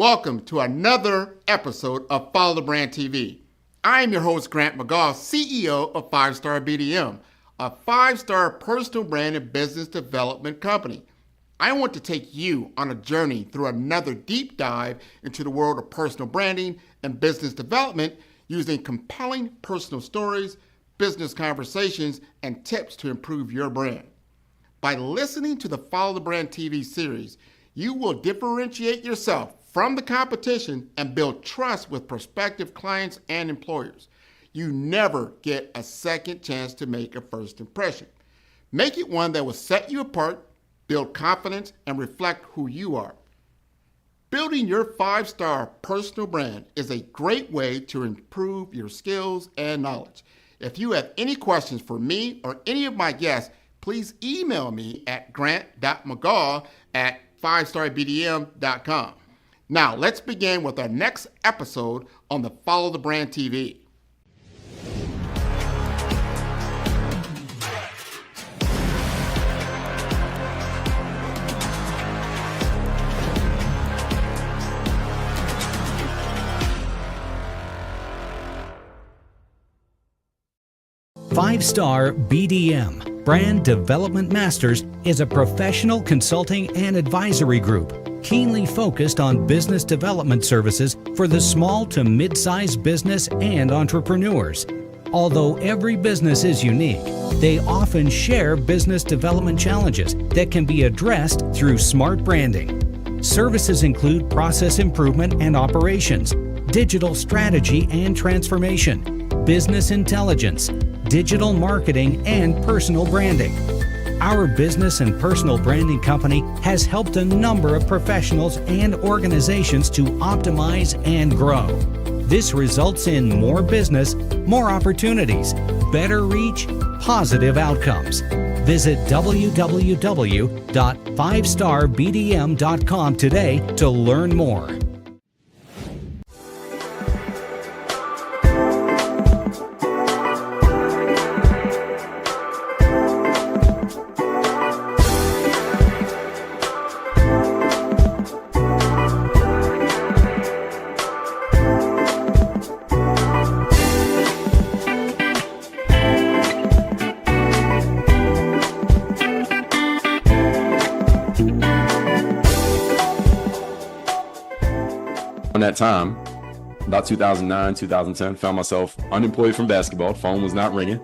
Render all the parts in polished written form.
Welcome to another episode of Follow the Brand TV. I am your host, Grant McGaugh, CEO of 5-Star BDM, a 5-star personal brand and business development company. I want to take you on a journey through another deep dive into the world of personal branding and business development using compelling personal stories, business conversations, and tips to improve your brand. By listening to the Follow the Brand TV series, you will differentiate yourself from the competition and build trust with prospective clients and employers. You never get a second chance to make a first impression. Make it one that will set you apart, build confidence, and reflect who you are. Building your 5-star personal brand is a great way to improve your skills and knowledge. If you have any questions for me or any of my guests, please email me at grant.mcgaugh@5starbdm.com. Now, let's begin with our next episode on the Follow the Brand TV. Five-Star BDM, Brand Development Masters, is a professional consulting and advisory group keenly focused on business development services for the small to mid-sized business and entrepreneurs. Although every business is unique, they often share business development challenges that can be addressed through smart branding. Services include process improvement and operations, digital strategy and transformation, business intelligence, digital marketing, and personal branding. Our business and personal branding company has helped a number of professionals and organizations to optimize and grow. This results in more business, more opportunities, better reach, positive outcomes. Visit www.5starbdm.com today to learn more. That time, about 2009, 2010, found myself unemployed from basketball. The phone was not ringing.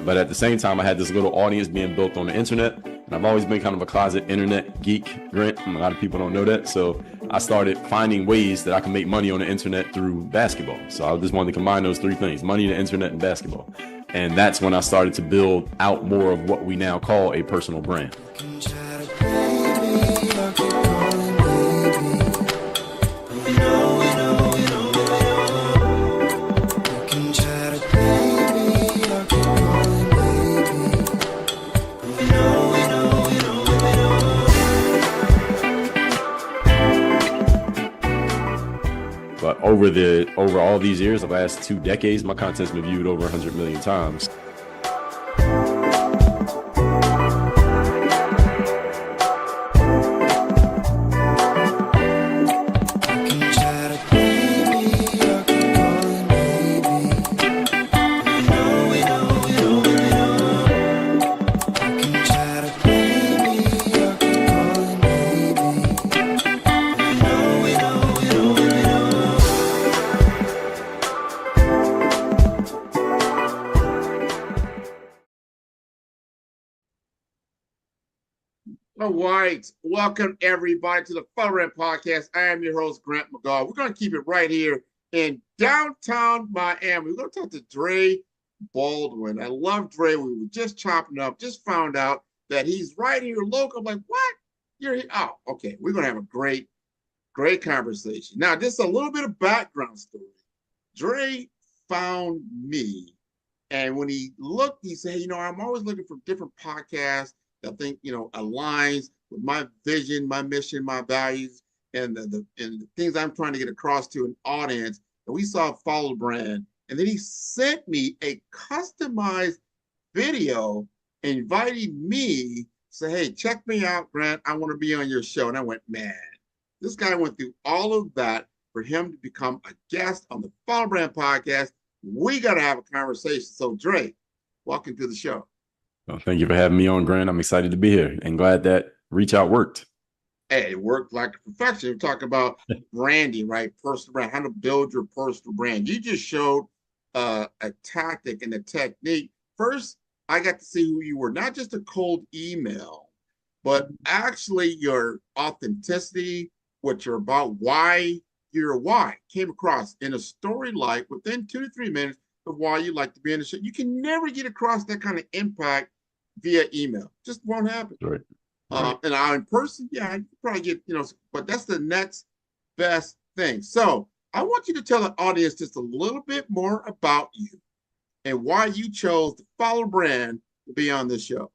But at the same time, I had this little audience being built on the internet. And I've always been kind of a closet internet geek, Grant. And a lot of people don't know that. So I started finding ways that I can make money on the internet through basketball. So I just wanted to combine those three things: money, the internet, and basketball. And that's when I started to build out more of what we now call a personal brand. But over all these years, the last 2 decades, my content's been viewed over 100 million times. All right. Welcome, everybody, to the Follow the Brand Podcast. I am your host, Grant McGaugh. We're going to keep it right here in downtown Miami. We're going to talk to Dre Baldwin. I love Dre. We were just chopping up, just found out that he's right here local. I'm like, what? You're here? Oh, okay. We're going to have a great conversation. Now, just a little bit of background story. Dre found me, and when he looked, he said, hey, I'm always looking for different podcasts that I think, aligns with my vision, my mission, my values, and the things I'm trying to get across to an audience. And we saw Follow the Brand. And then he sent me a customized video inviting me, say, hey, check me out, Grant. I want to be on your show. And I went, man, This guy went through all of that for him to become a guest on the Follow Brand podcast. We got to have a conversation. So, Dre, welcome to the show. Well, thank you for having me on, Grant. I'm excited to be here and glad that reach out worked. Hey, it worked like a perfection. We're talking about branding, right? Personal brand, how to build your personal brand. You just showed a tactic and a technique. First, I got to see who you were, not just a cold email, but actually your authenticity, what you're about, why came across in a story like within 2 to 3 minutes of why you like to be in the show. You can never get across that kind of impact via email. Just won't happen. Right. Right. And in person, yeah, you probably get, but that's the next best thing. So I want you to tell the audience just a little bit more about you and why you chose the Follow Brand to be on this show.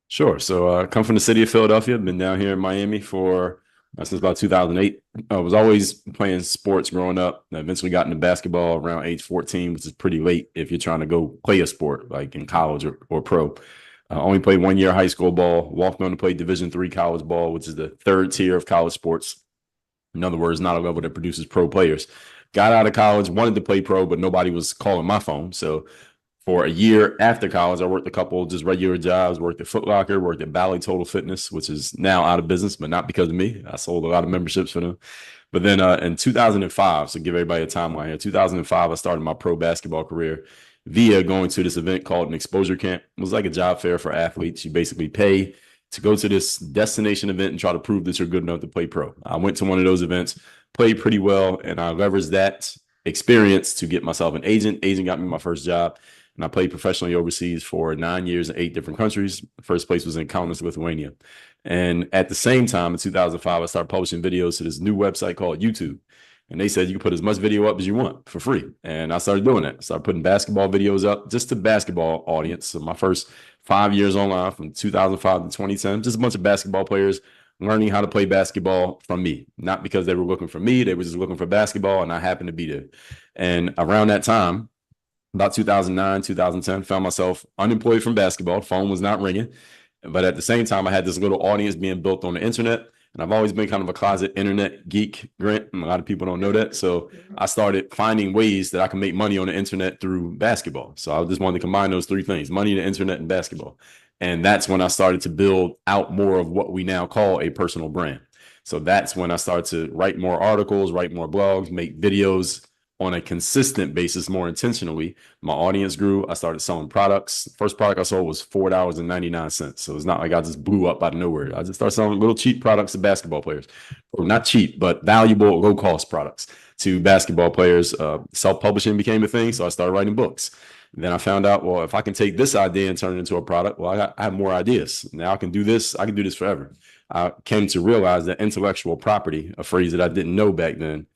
Sure. So I come from the city of Philadelphia. I've been down here in Miami for since about 2008. I was always playing sports growing up. I eventually got into basketball around age 14, which is pretty late if you're trying to go play a sport like in college or pro. Only played 1 year high school ball, walked on to play Division III college ball, which is the third tier of college sports. In other words, not a level that produces pro players. Got out of college, wanted to play pro, but nobody was calling my phone. So for a year after college, I worked a couple just regular jobs, worked at Foot Locker, worked at Bally Total Fitness, which is now out of business, but not because of me. I sold a lot of memberships for them. But then in 2005, so give everybody a timeline here, 2005, I started my pro basketball career via going to this event called an exposure camp. It was like a job fair for athletes. You basically pay to go to this destination event and try to prove that you're good enough to play pro. I went to one of those events, played pretty well, and I leveraged that experience to get myself an agent. Agent got me my first job, and I played professionally overseas for 9 years in 8 different countries. The first place was in Kaunas, Lithuania. And at the same time, in 2005, I started publishing videos to this new website called YouTube. And they said you can put as much video up as you want for free. And I started doing it. I started putting basketball videos up just to basketball audience. So my first 5 years online from 2005 to 2010, just a bunch of basketball players learning how to play basketball from me. Not because they were looking for me. They were just looking for basketball, and I happened to be there. And around that time, about 2009, 2010, found myself unemployed from basketball. Phone was not ringing. But at the same time, I had this little audience being built on the internet. And I've always been kind of a closet internet geek, Grant. And a lot of people don't know that. So I started finding ways that I can make money on the internet through basketball. So I just wanted to combine those 3 things: money, the internet, and basketball. And that's when I started to build out more of what we now call a personal brand. So that's when I started to write more articles, write more blogs, make videos on a consistent basis, more intentionally. My audience grew. I started selling products. First product I sold was $4.99. So it's not like I just blew up out of nowhere. I just started selling little cheap products to basketball players. Or not cheap, but valuable, low-cost products to basketball players. Self-publishing became a thing, so I started writing books. And then I found out, well, if I can take this idea and turn it into a product, well, I have more ideas. Now I can do this. I can do this forever. I came to realize that intellectual property, a phrase that I didn't know back then,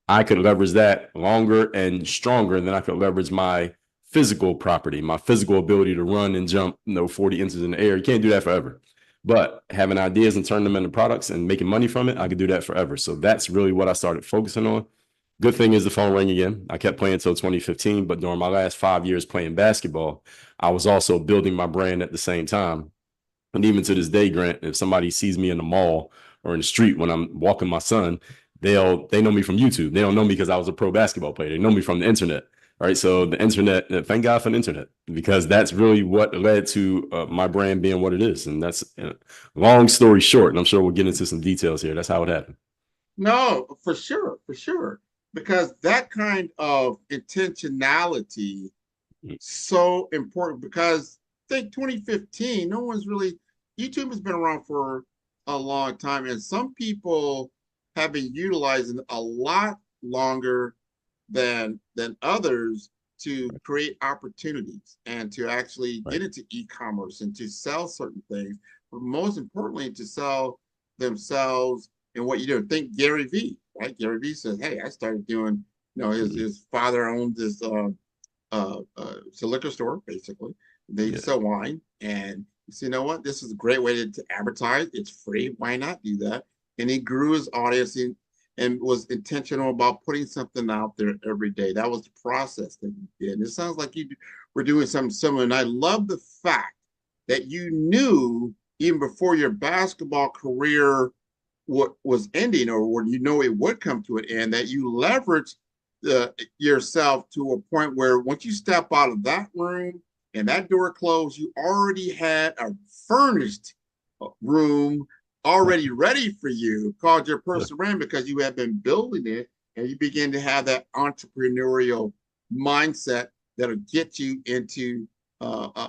I could leverage that longer and stronger than I could leverage my physical property, my physical ability to run and jump 40 inches in the air. You can't do that forever. But having ideas and turning them into products and making money from it, I could do that forever. So that's really what I started focusing on. Good thing is the phone rang again. I kept playing until 2015, but during my last 5 years playing basketball, I was also building my brand at the same time. And even to this day, Grant, if somebody sees me in the mall or in the street when I'm walking my son, they know me from YouTube. They don't know me because I was a pro basketball player. They know me from the internet, right? So the internet, thank God for the internet, because that's really what led to my brand being what it is. And that's long story short, and I'm sure we'll get into some details here. That's how it happened. No, for sure. Because that kind of intentionality is so important, because I think 2015, YouTube has been around for a long time, and some people have been utilizing a lot longer than others to create opportunities and to actually get into e-commerce and to sell certain things, but most importantly, to sell themselves and what you do. Think Gary Vee, right? Gary Vee says, hey, I started doing, his father owned this it's a liquor store, basically. They sell wine, and he said, you know what? This is a great way to advertise. It's free. Why not do that? And he grew his audience and was intentional about putting something out there every day. That was the process that he did. And it sounds like you were doing something similar. And I love the fact that you knew even before your basketball career what was ending, or when you know it would come to an end, that you leverage yourself to a point where once you step out of that room and that door closed, you already had a furnished room already ready for you, called your personal brand, because you have been building it and you begin to have that entrepreneurial mindset that'll get you into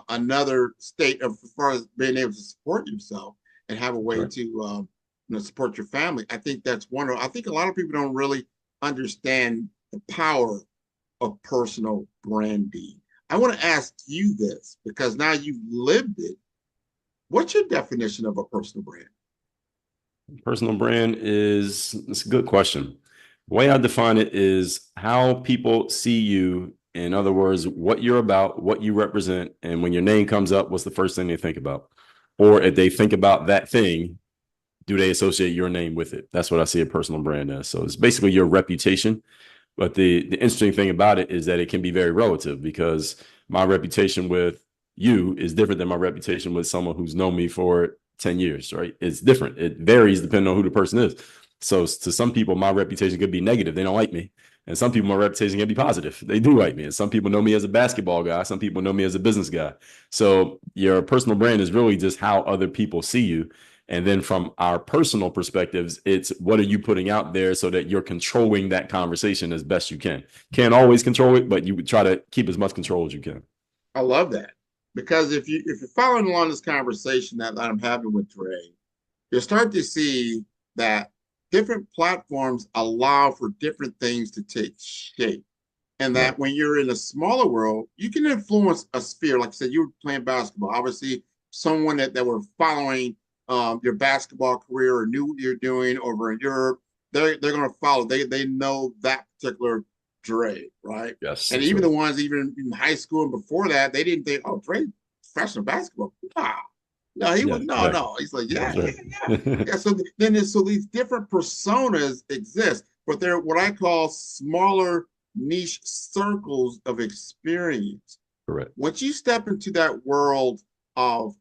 another state of, as far as being able to support yourself and have a way to support your family. I think that's wonderful. I think a lot of people don't really understand the power of personal branding. I want to ask you this, because now you've lived it. What's your definition of a personal brand? Personal brand it's a good question. The way I define it is how people see you. In other words, what you're about, what you represent. And when your name comes up, what's the first thing they think about? Or if they think about that thing, do they associate your name with it? That's what I see a personal brand as. So it's basically your reputation. But the interesting thing about it is that it can be very relative, because my reputation with you is different than my reputation with someone who's known me for 10 years, right? It's different. It varies depending on who the person is. So to some people, my reputation could be negative. They don't like me. And some people, my reputation can be positive. They do like me. And some people know me as a basketball guy. Some people know me as a business guy. So your personal brand is really just how other people see you. And then from our personal perspectives, it's what are you putting out there so that you're controlling that conversation as best you can. Can't always control it, but you would try to keep as much control as you can. I love that, because if you're following along this conversation that I'm having with Dre, you'll start to see that different platforms allow for different things to take shape. And that when you're in a smaller world, you can influence a sphere. Like I said, you were playing basketball. Obviously, someone that were following your basketball career or knew what you're doing over in Europe, they're going to follow. They know that particular Dre, right? Yes. And even the ones even in high school and before that, they didn't think, oh, Dre, professional basketball. Nah. No, he was no. He's like, yeah. So these different personas exist, but they're what I call smaller niche circles of experience. Correct. Once you step into that world of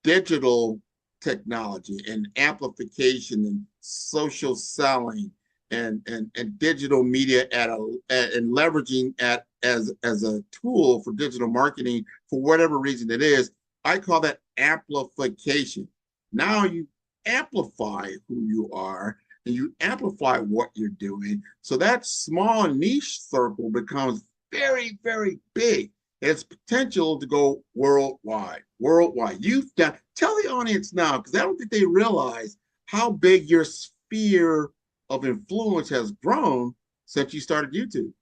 digital technology and amplification and social selling and digital media and leveraging as a tool for digital marketing for whatever reason it is, I call that amplification. Now you amplify who you are and you amplify what you're doing. So that small niche circle becomes very, very big. It's potential to go worldwide. You've done, tell the audience now, because I don't think they realize how big your sphere of influence has grown since you started YouTube.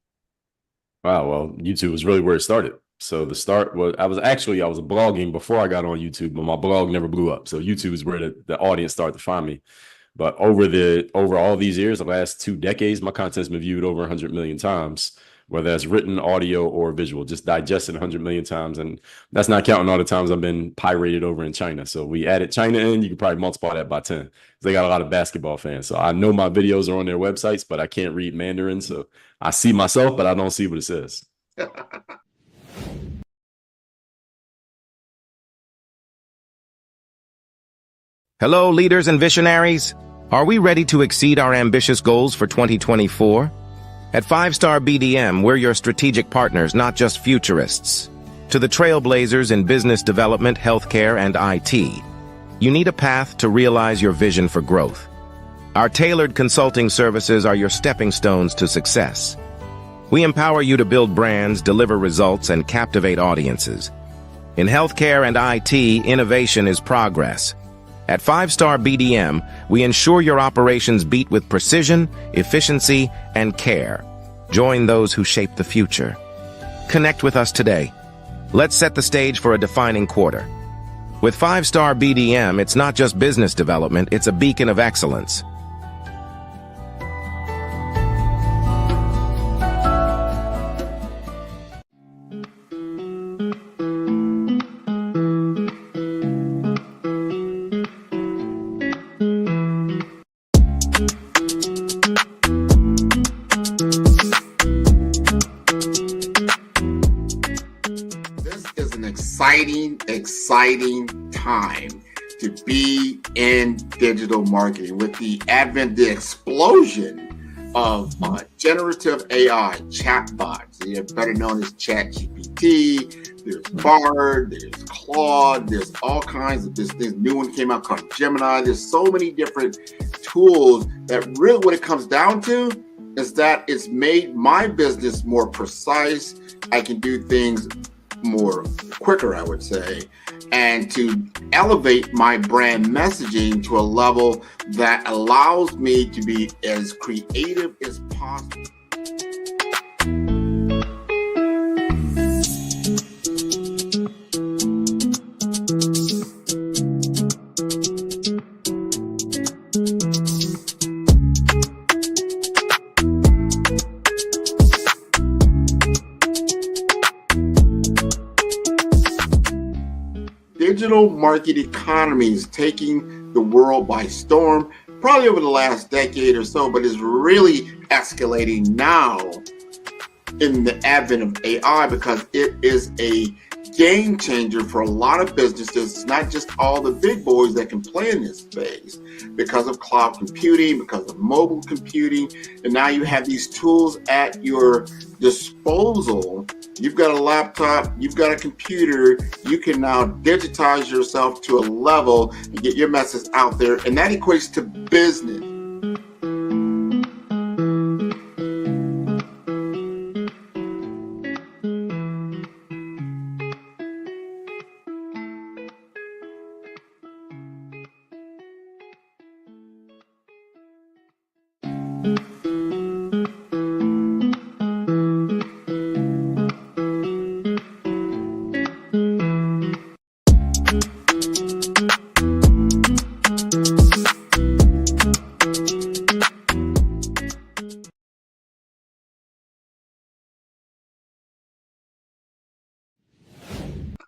Wow. Well, YouTube was really where it started. So the start was, I was blogging before I got on YouTube, but my blog never blew up. So YouTube is where the audience started to find me. But over all these years, the last 2 decades, my content's been viewed over 100 million times, whether that's written, audio, or visual, just digested 100 million times. And that's not counting all the times I've been pirated over in China. So we added China in, you can probably multiply that by 10. They got a lot of basketball fans. So I know my videos are on their websites, but I can't read Mandarin. So I see myself, but I don't see what it says. Hello, leaders and visionaries. Are we ready to exceed our ambitious goals for 2024? At 5-Star BDM, we're your strategic partners, not just futurists. To the trailblazers in business development, healthcare, and IT, you need a path to realize your vision for growth. Our tailored consulting services are your stepping stones to success. We empower you to build brands, deliver results, and captivate audiences. In healthcare and IT, innovation is progress. At 5-Star BDM, we ensure your operations beat with precision, efficiency, and care. Join those who shape the future. Connect with us today. Let's set the stage for a defining quarter. With 5-Star BDM, it's not just business development, it's a beacon of excellence. Exciting time to be in digital marketing with the advent, the explosion of generative AI chatbots. They're better known as ChatGPT. There's Bard, there's Claude, there's all kinds of this new one came out called Gemini. There's so many different tools that really what it comes down to is that it's made my business more precise. I can do things more quicker, I would say, and to elevate my brand messaging to a level that allows me to be as creative as possible. Digital market economy is taking the world by storm, probably over the last decade or so, but is really escalating now in the advent of AI because it is a game changer for a lot of businesses. It's not just all the big boys that can play in this space because of cloud computing, because of mobile computing, and now you have these tools at your disposal. You've got a laptop, you've got a computer, you can now digitize yourself to a level and get your message out there, and that equates to business.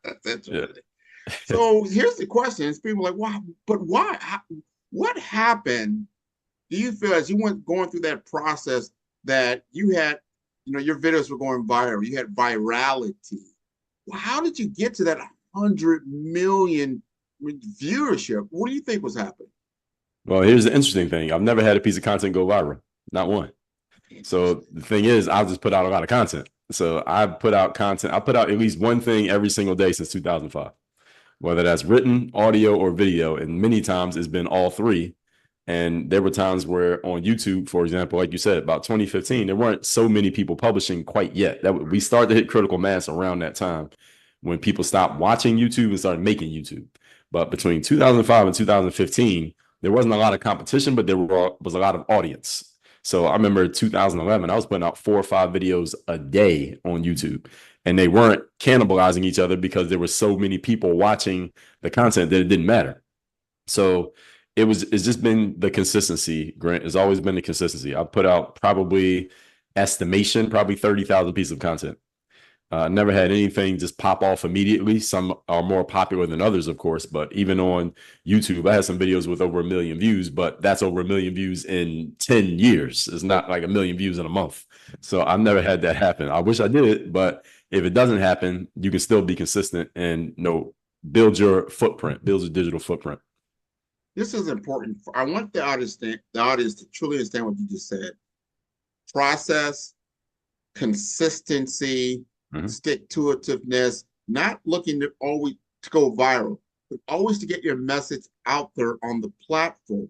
That's interesting. Yeah. So here's the question. It's people like, wow, but why? What happened? Do you feel as you went going through that process that you had, your videos were going viral, you had virality. Well, how did you get to that 100 million viewership? What do you think was happening? Well, here's the interesting thing. I've never had a piece of content go viral, not one. So the thing is, I'll just put out a lot of content. So I put out content. I put out at least one thing every single day since 2005, whether that's written, audio, or video. And many times it's been all three. And there were times where on YouTube, for example, like you said, about 2015, there weren't so many people publishing quite yet. We started to hit critical mass around that time when people stopped watching YouTube and started making YouTube. But between 2005 and 2015, there wasn't a lot of competition, but there was a lot of audience. So I remember 2011, I was putting out 4 or 5 videos a day on YouTube, and they weren't cannibalizing each other because there were so many people watching the content that it didn't matter. So it's just been the consistency, Grant. It's always been the consistency. I put out probably 30,000 pieces of content. Never had anything just pop off immediately. Some are more popular than others, of course, but even on YouTube, I had some videos with over 1 million views, but that's over 1 million views in 10 years. It's not like 1 million views in a month. So I've never had that happen. I wish I did, but if it doesn't happen, you can still be consistent and build your footprint, build your digital footprint. This is important. I want the audience to truly understand what you just said. Process, consistency, stick-to-itiveness, not looking to always to go viral, but always to get your message out there on the platform.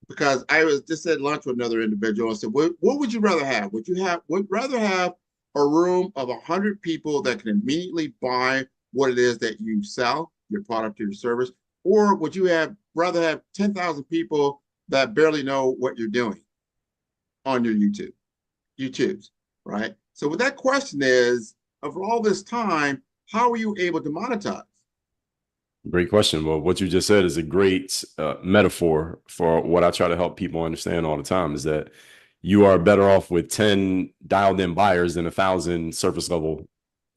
Because I was just at lunch with another individual. I said, what would you rather have? Would you rather have a room of 100 people that can immediately buy what it is that you sell, your product or your service, or would you rather have 10,000 people that barely know what you're doing on your YouTubes, right? So what that question is, over all this time, how are you able to monetize? Great question. Well, what you just said is a great metaphor for what I try to help people understand all the time, is that you are better off with 10 dialed in buyers than 1,000 surface level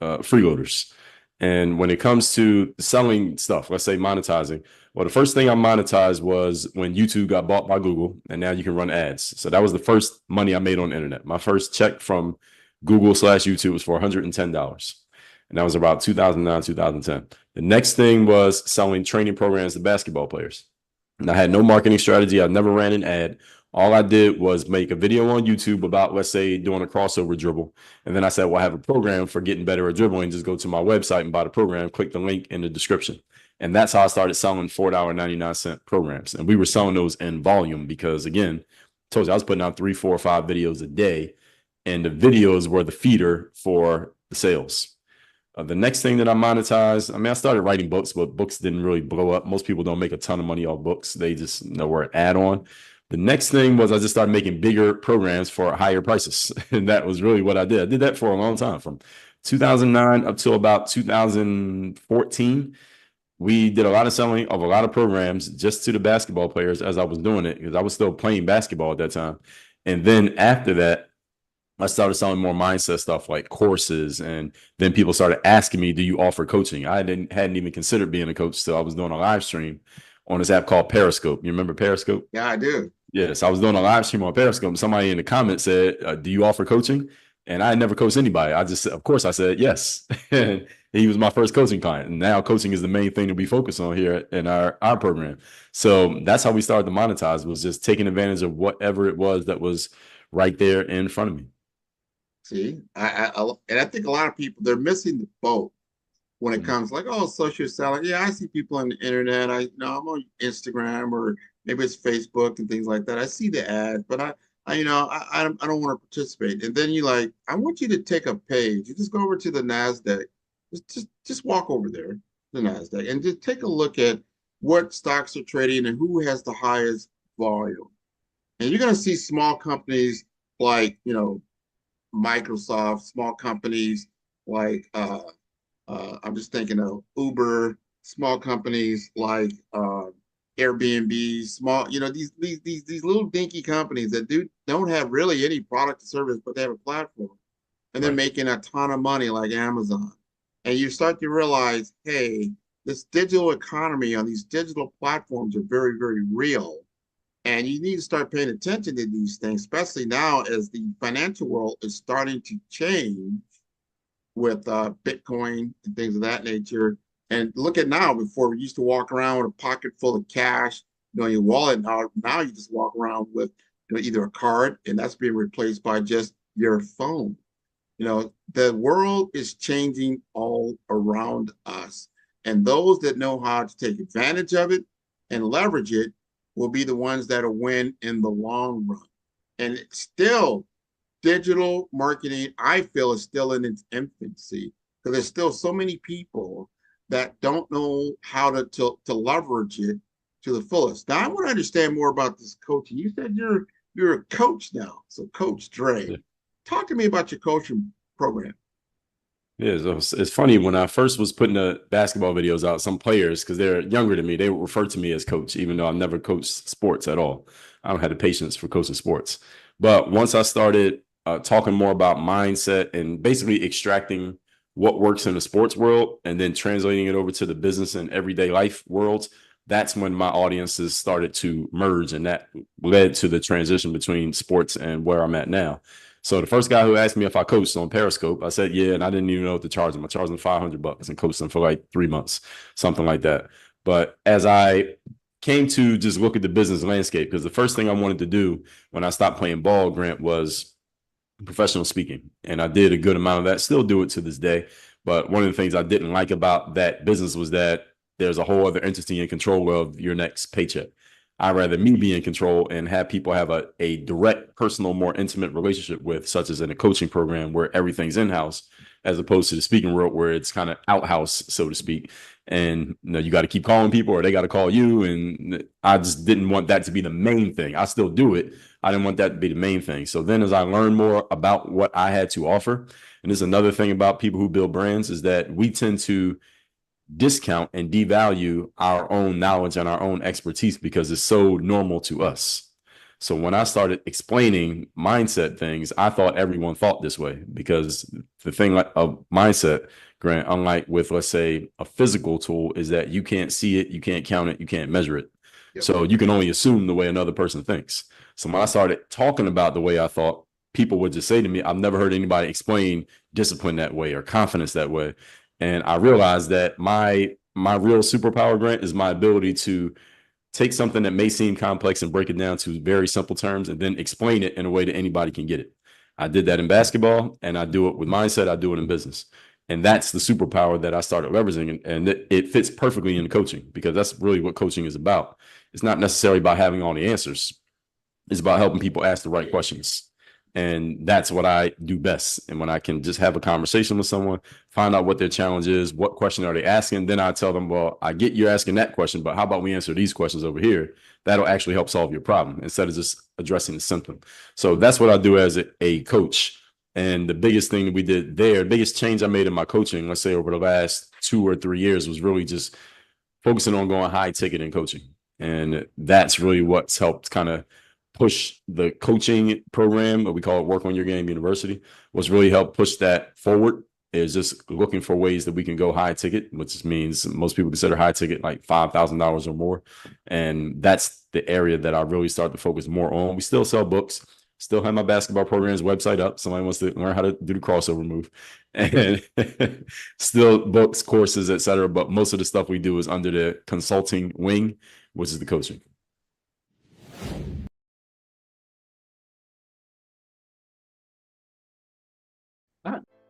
freeloaders. And when it comes to selling stuff, let's say monetizing, well, the first thing I monetized was when YouTube got bought by Google, and now you can run ads. So that was the first money I made on the internet. My first check from Google/YouTube was for $110. And that was about 2009, 2010. The next thing was selling training programs to basketball players. And I had no marketing strategy. I never ran an ad. All I did was make a video on YouTube about, let's say, doing a crossover dribble. And then I said, well, I have a program for getting better at dribbling. Just go to my website and buy the program, click the link in the description. And that's how I started selling $4.99 programs. And we were selling those in volume because, again, I told you I was putting out 3, 4, or 5 videos a day. And the videos were the feeder for the sales. The next thing that I monetized, I started writing books, but books didn't really blow up. Most people don't make a ton of money off books. They just were an add-on. The next thing was I just started making bigger programs for higher prices. And that was really what I did. I did that for a long time. From 2009 up till about 2014, we did a lot of selling of a lot of programs just to the basketball players as I was doing it, because I was still playing basketball at that time. And then after that, I started selling more mindset stuff like courses. And then people started asking me, do you offer coaching? I hadn't even considered being a coach. So I was doing a live stream on this app called Periscope. You remember Periscope? Yeah, I do. Yes, I was doing a live stream on Periscope. Somebody in the comments said, do you offer coaching? And I had never coached anybody. Of course I said yes. And he was my first coaching client. And now coaching is the main thing that we focus on here in our program. So that's how we started to monetize, was just taking advantage of whatever it was that was right there in front of me. See, and I think a lot of people, they're missing the boat when it comes like, oh, social selling. Yeah, I see people on the internet. I'm on Instagram or maybe it's Facebook and things like that. I see the ad, but I don't want to participate. And then I want you to take a page. You just go over to the NASDAQ. Just walk over there, the NASDAQ, and just take a look at what stocks are trading and who has the highest volume. And you're going to see small companies like, Microsoft, small companies like I'm just thinking of Uber, small companies like Airbnb, small, these little dinky companies that don't have really any product or service, but they have a platform, and they're making a ton of money like Amazon. And you start to realize, hey, this digital economy on these digital platforms are very, very real. And you need to start paying attention to these things, especially now as the financial world is starting to change with Bitcoin and things of that nature. And look at now, before we used to walk around with a pocket full of cash, in your wallet. Now you just walk around with either a card, and that's being replaced by just your phone. The world is changing all around us. And those that know how to take advantage of it and leverage it will be the ones that will win in the long run. And it's still, digital marketing, I feel, is still in its infancy, because there's still so many people that don't know how to leverage it to the fullest. Now, I want to understand more about this coaching. You said you're a coach now. So Coach Dre, talk to me about your coaching program. Yeah, so it's funny, when I first was putting the basketball videos out, some players, because they're younger than me, they would refer to me as coach, even though I've never coached sports at all. I don't have the patience for coaching sports. But once I started talking more about mindset and basically extracting what works in the sports world and then translating it over to the business and everyday life worlds, that's when my audiences started to merge, and that led to the transition between sports and where I'm at now. So the first guy who asked me if I coached on Periscope, I said, yeah, and I didn't even know what to charge him. I charged him $500 and coached him for like 3 months, something like that. But as I came to just look at the business landscape, because the first thing I wanted to do when I stopped playing ball, Grant, was professional speaking. And I did a good amount of that, still do it to this day. But one of the things I didn't like about that business was that there's a whole other entity in control of your next paycheck. I'd rather me be in control and have people have a direct, personal, more intimate relationship with, such as in a coaching program where everything's in-house, as opposed to the speaking world where it's kind of out-house, so to speak. And you got to keep calling people, or they got to call you. And I just didn't want that to be the main thing. I still do it. I didn't want that to be the main thing. So then as I learned more about what I had to offer, and there's another thing about people who build brands, is that we tend to discount and devalue our own knowledge and our own expertise because it's so normal to us. So when I started explaining mindset things, I thought everyone thought this way, because the thing like a mindset, Grant, unlike with, let's say, a physical tool, is that you can't see it, you can't count it, you can't measure it. Yep. So you can only assume the way another person thinks. So when I started talking about the way I thought, people would just say to me, I've never heard anybody explain discipline that way or confidence that way. And I realized that my real superpower, Grant, is my ability to take something that may seem complex and break it down to very simple terms and then explain it in a way that anybody can get it. I did that in basketball, and I do it with mindset. I do it in business. And that's the superpower that I started leveraging. And it fits perfectly into coaching, because that's really what coaching is about. It's not necessarily about having all the answers. It's about helping people ask the right questions. And that's what I do best. And when I can just have a conversation with someone, find out what their challenge is, what question are they asking, then I tell them, well, I get you asking that question, but how about we answer these questions over here? That'll actually help solve your problem instead of just addressing the symptom. So that's what I do as a coach. And the biggest thing that we did there, the biggest change I made in my coaching, let's say over the last 2 or 3 years, was really just focusing on going high ticket in coaching. And that's really what's helped kind of push the coaching program, what we call it Work on Your Game University, what's really helped push that forward is just looking for ways that we can go high ticket, which means most people consider high ticket like $5,000 or more. And that's the area that I really start to focus more on. We still sell books, still have my basketball program's website up. Somebody wants to learn how to do the crossover move, and still books, courses, etc. But most of the stuff we do is under the consulting wing, which is the coaching.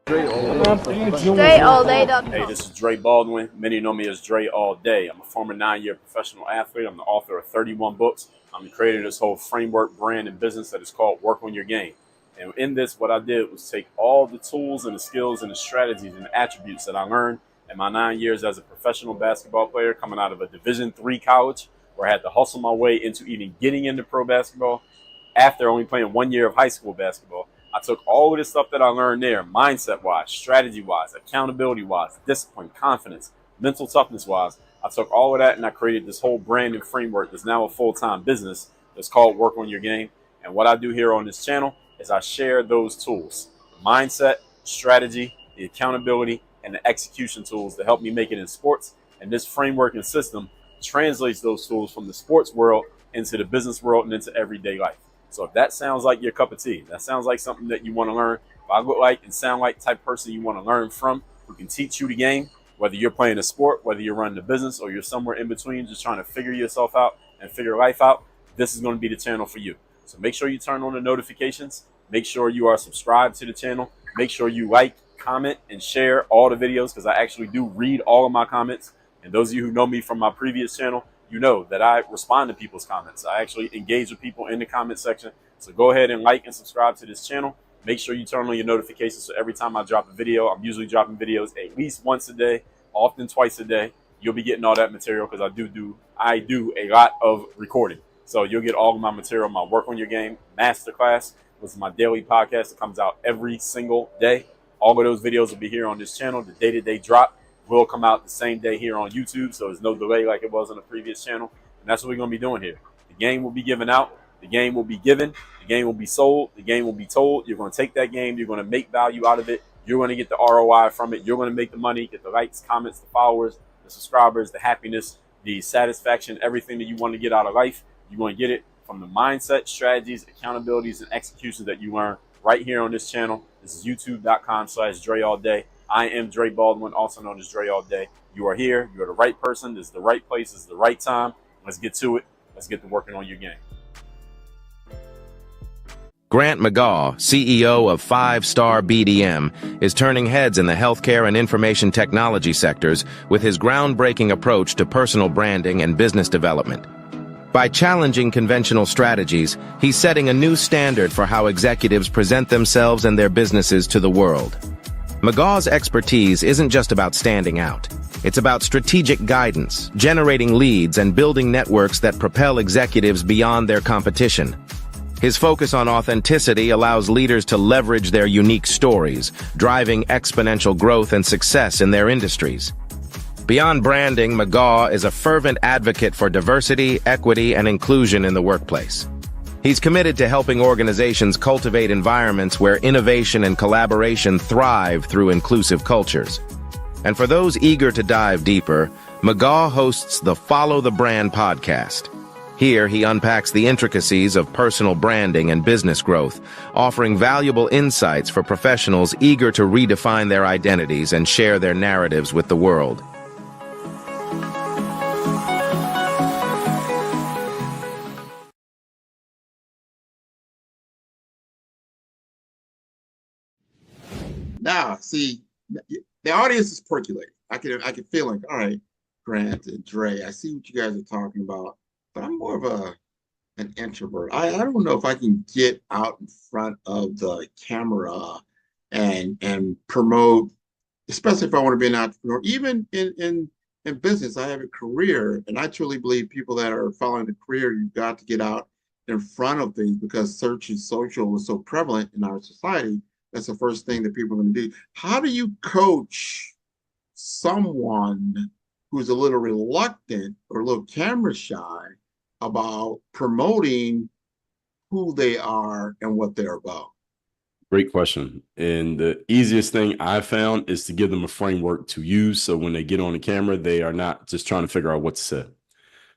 DreAllDay.com. Hey, this is Dre Baldwin. Many know me as Dre All Day. I'm a former 9-year professional athlete. I'm the author of 31 books. I'm the creator of this whole framework, brand, and business that is called Work on Your Game. And in this, what I did was take all the tools and the skills and the strategies and the attributes that I learned in my 9 years as a professional basketball player, coming out of a Division III college, where I had to hustle my way into even getting into pro basketball after only playing 1 year of high school basketball. I took all of this stuff that I learned there, mindset-wise, strategy-wise, accountability-wise, discipline, confidence, mental toughness-wise. I took all of that and I created this whole brand and framework that's now a full-time business that's called Work on Your Game. And what I do here on this channel is I share those tools, mindset, strategy, the accountability, and the execution tools to help me make it in sports. And this framework and system translates those tools from the sports world into the business world and into everyday life. So if that sounds like your cup of tea, that sounds like something that you want to learn, if I look like and sound like the type of person you want to learn from, who can teach you the game, whether you're playing a sport, whether you're running a business, or you're somewhere in between just trying to figure yourself out and figure life out, this is going to be the channel for you. So make sure you turn on the notifications. Make sure you are subscribed to the channel. Make sure you like, comment, and share all the videos, because I actually do read all of my comments. And those of you who know me from my previous channel, you know that I respond to people's comments. I actually engage with people in the comment section. So go ahead and like and subscribe to this channel. Make sure you turn on your notifications so every time I drop a video, I'm usually dropping videos at least once a day, often twice a day. You'll be getting all that material because I do a lot of recording. So you'll get all of my material, my Work on Your Game Masterclass, which is my daily podcast that comes out every single day. All of those videos will be here on this channel. The day-to-day drop will come out the same day here on YouTube, so there's no delay like it was on the previous channel. And that's what we're going to be doing here. The game will be given out. The game will be given. The game will be sold. The game will be told. You're going to take that game. You're going to make value out of it. You're going to get the ROI from it. You're going to make the money, get the likes, comments, the followers, the subscribers, the happiness, the satisfaction, everything that you want to get out of life. You're going to get it from the mindset, strategies, accountabilities, and executions that you learn right here on this channel. This is youtube.com/DreAllDay. I am Dre Baldwin, also known as Dre All Day. You are here. You are the right person. This is the right place. This is the right time. Let's get to it. Let's get to working on your game. Grant McGaw, CEO of 5-Star BDM, is turning heads in the healthcare and information technology sectors with his groundbreaking approach to personal branding and business development. By challenging conventional strategies, he's setting a new standard for how executives present themselves and their businesses to the world. McGaw's expertise isn't just about standing out. It's about strategic guidance, generating leads, and building networks that propel executives beyond their competition. His focus on authenticity allows leaders to leverage their unique stories, driving exponential growth and success in their industries. Beyond branding, McGaw is a fervent advocate for diversity, equity, and inclusion in the workplace. He's committed to helping organizations cultivate environments where innovation and collaboration thrive through inclusive cultures. And for those eager to dive deeper, McGaw hosts the Follow the Brand podcast. Here, he unpacks the intricacies of personal branding and business growth, offering valuable insights for professionals eager to redefine their identities and share their narratives with the world. Now, see, the audience is percolating. I can feel like, all right, Grant and Dre, I see what you guys are talking about, but I'm more of an introvert. I don't know if I can get out in front of the camera and promote, especially if I want to be an entrepreneur. Even in business, I have a career, and I truly believe people that are following a career, you've got to get out in front of things because search and social is so prevalent in our society. That's the first thing that people are going to do. How do you coach someone who's a little reluctant or a little camera shy about promoting who they are and what they're about? Great question. And the easiest thing I found is to give them a framework to use. So when they get on the camera, they are not just trying to figure out what to say.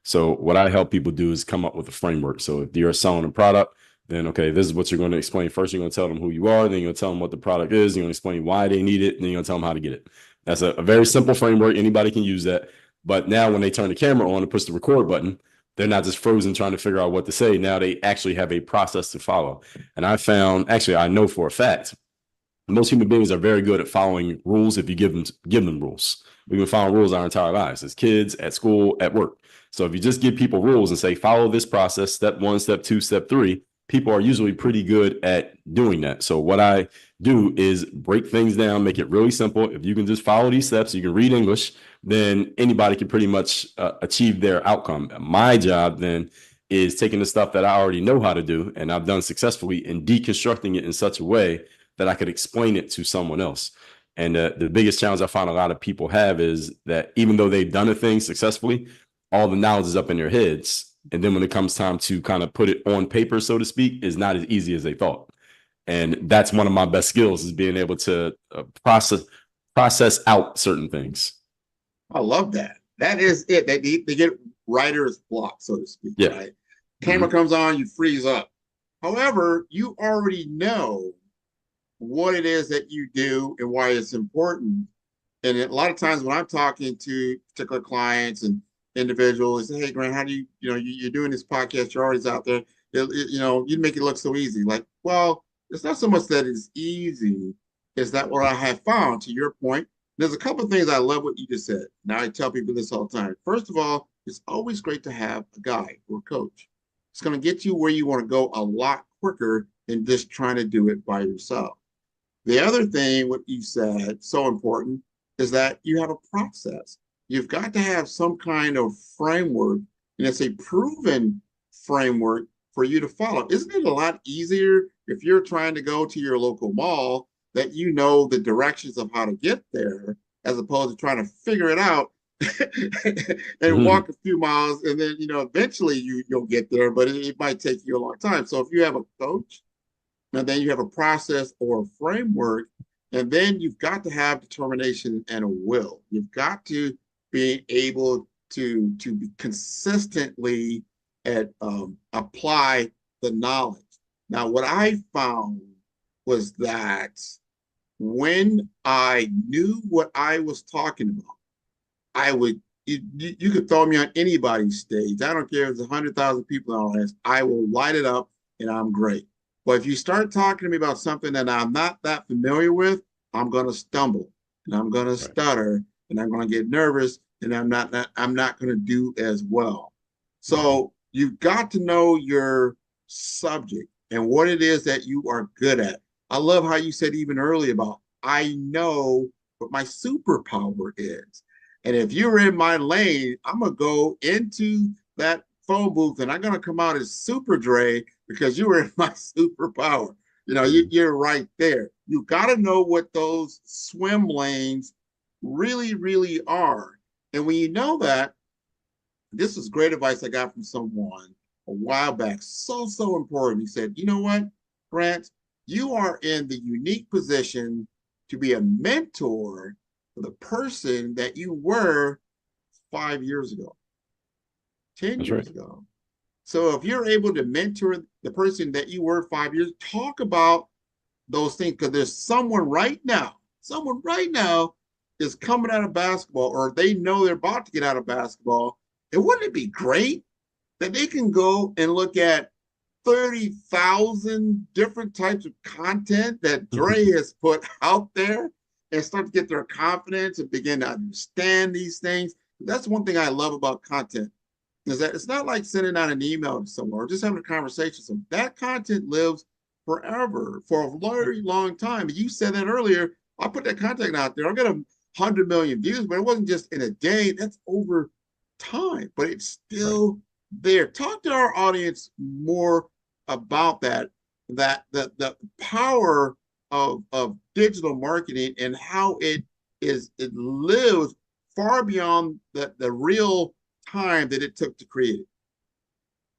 So what I help people do is come up with a framework. So if you're selling a product, then, okay, this is what you're going to explain. First, you're going to tell them who you are. Then you're going to tell them what the product is. You're going to explain why they need it. And then you're going to tell them how to get it. That's a very simple framework. Anybody can use that. But now when they turn the camera on and push the record button, they're not just frozen trying to figure out what to say. Now they actually have a process to follow. And I found, actually, I know for a fact, most human beings are very good at following rules if you give them rules. We've been following rules our entire lives, as kids, at school, at work. So if you just give people rules and say, follow this process, step 1, step 2, step 3, people are usually pretty good at doing that. So what I do is break things down, make it really simple. If you can just follow these steps, you can read English, then anybody can pretty much achieve their outcome. My job then is taking the stuff that I already know how to do and I've done successfully and deconstructing it in such a way that I could explain it to someone else. And the biggest challenge I find a lot of people have is that even though they've done a thing successfully, all the knowledge is up in their heads. And then when it comes time to kind of put it on paper, so to speak, is not as easy as they thought. And that's one of my best skills, is being able to process out certain things. I love that. That is it. They get writer's block, so to speak. Yeah. Right? Camera comes on, you freeze up. However, you already know what it is that you do and why it's important. And a lot of times when I'm talking to particular clients and individuals, they say, hey, Grant, how do you're doing this podcast, you're always out there, you make it look so easy. Like, well, it's not so much that it's easy, it's that what I have found, to your point, there's a couple of things I love what you just said. Now I tell people this all the time. First of all, it's always great to have a guide or a coach. It's going to get you where you want to go a lot quicker than just trying to do it by yourself. The other thing, what you said, so important, is that you have a process. You've got to have some kind of framework, and it's a proven framework for you to follow. Isn't it a lot easier if you're trying to go to your local mall that you know the directions of how to get there, as opposed to trying to figure it out and walk a few miles, and then eventually you'll get there, but it might take you a long time. So if you have a coach, and then you have a process or a framework, and then you've got to have determination and a will. You've got to be able to be consistently apply the knowledge. Now, what I found was that when I knew what I was talking about, you could throw me on anybody's stage. I don't care if there's 100,000 people in the audience, I will light it up and I'm great. But if you start talking to me about something that I'm not that familiar with, I'm going to stumble and I'm going to stutter and I'm going to get nervous and I'm not going to do as well. So you've got to know your subject and what it is that you are good at. I love how you said even earlier about, I know what my superpower is. And if you're in my lane, I'm going to go into that phone booth and I'm going to come out as Super Dre because you were in my superpower. You're right there. You got to know what those swim lanes really, really are. And when you know that, this was great advice I got from someone a while back. So important. He said, you know what, Grant, you are in the unique position to be a mentor for the person that you were 5 years ago, 10 years ago. So if you're able to mentor the person that you were 5 years, talk about those things, because there's someone right now is coming out of basketball, or they know they're about to get out of basketball. And wouldn't it be great that they can go and look at 30,000 different types of content that Dre has put out there and start to get their confidence and begin to understand these things? That's one thing I love about content, is that it's not like sending out an email to someone or just having a conversation. So that content lives forever, for a very long time. You said that earlier. I put that content out there. I got 100 million views, but it wasn't just in a day. That's over time, but it's still there. Talk to our audience more about the power of digital marketing and how it lives far beyond the real time that it took to create it.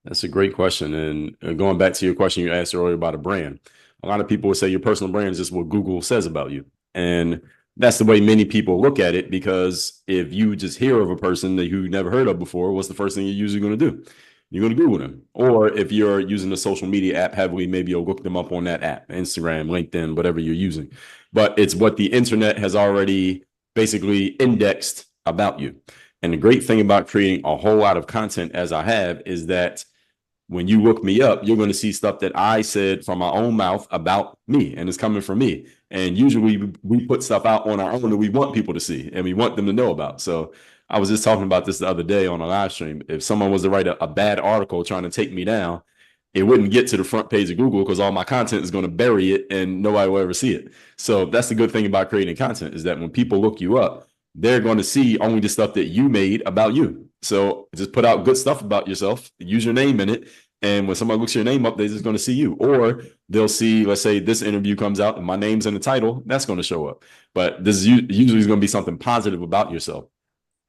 That's a great question. And going back to your question you asked earlier about a brand, a lot of people would say your personal brand is just what Google says about you. And that's the way many people look at it, because if you just hear of a person that you never heard of before, what's the first thing you're usually going to do? You're going to Google them. Or if you're using a social media app heavily, maybe you'll look them up on that app, Instagram, LinkedIn, whatever you're using. But it's what the internet has already basically indexed about you. And the great thing about creating a whole lot of content, as I have, is that when you look me up, you're going to see stuff that I said from my own mouth about me, and it's coming from me. And usually we put stuff out on our own that we want people to see and we want them to know about. So I was just talking about this the other day on a live stream. If someone was to write a bad article trying to take me down, it wouldn't get to the front page of Google because all my content is going to bury it and nobody will ever see it. So that's the good thing about creating content, is that when people look you up, they're going to see only the stuff that you made about you. So just put out good stuff about yourself, use your name in it. And when somebody looks your name up, they're just going to see you. Or they'll see, let's say this interview comes out and my name's in the title, that's going to show up. But this is usually going to be something positive about yourself.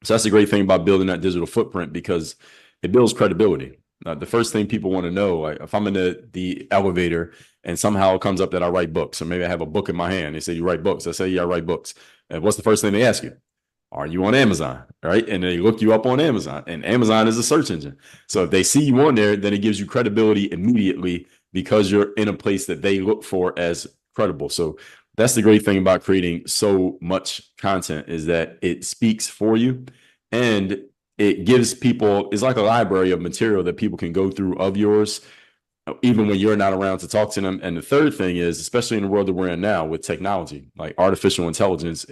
So that's the great thing about building that digital footprint, because it builds credibility. The first thing people want to know, like if I'm in the elevator and somehow it comes up that I write books, or maybe I have a book in my hand, they say, you write books. I say, yeah, I write books. And what's the first thing they ask you? Are you on Amazon? Right? And they look you up on Amazon, and Amazon is a search engine. So if they see you on there, then it gives you credibility immediately because you're in a place that they look for as credible. So that's the great thing about creating so much content, is that it speaks for you, and it gives people, it's like a library of material that people can go through of yours, even when you're not around to talk to them. And the third thing is, especially in the world that we're in now with technology, like artificial intelligence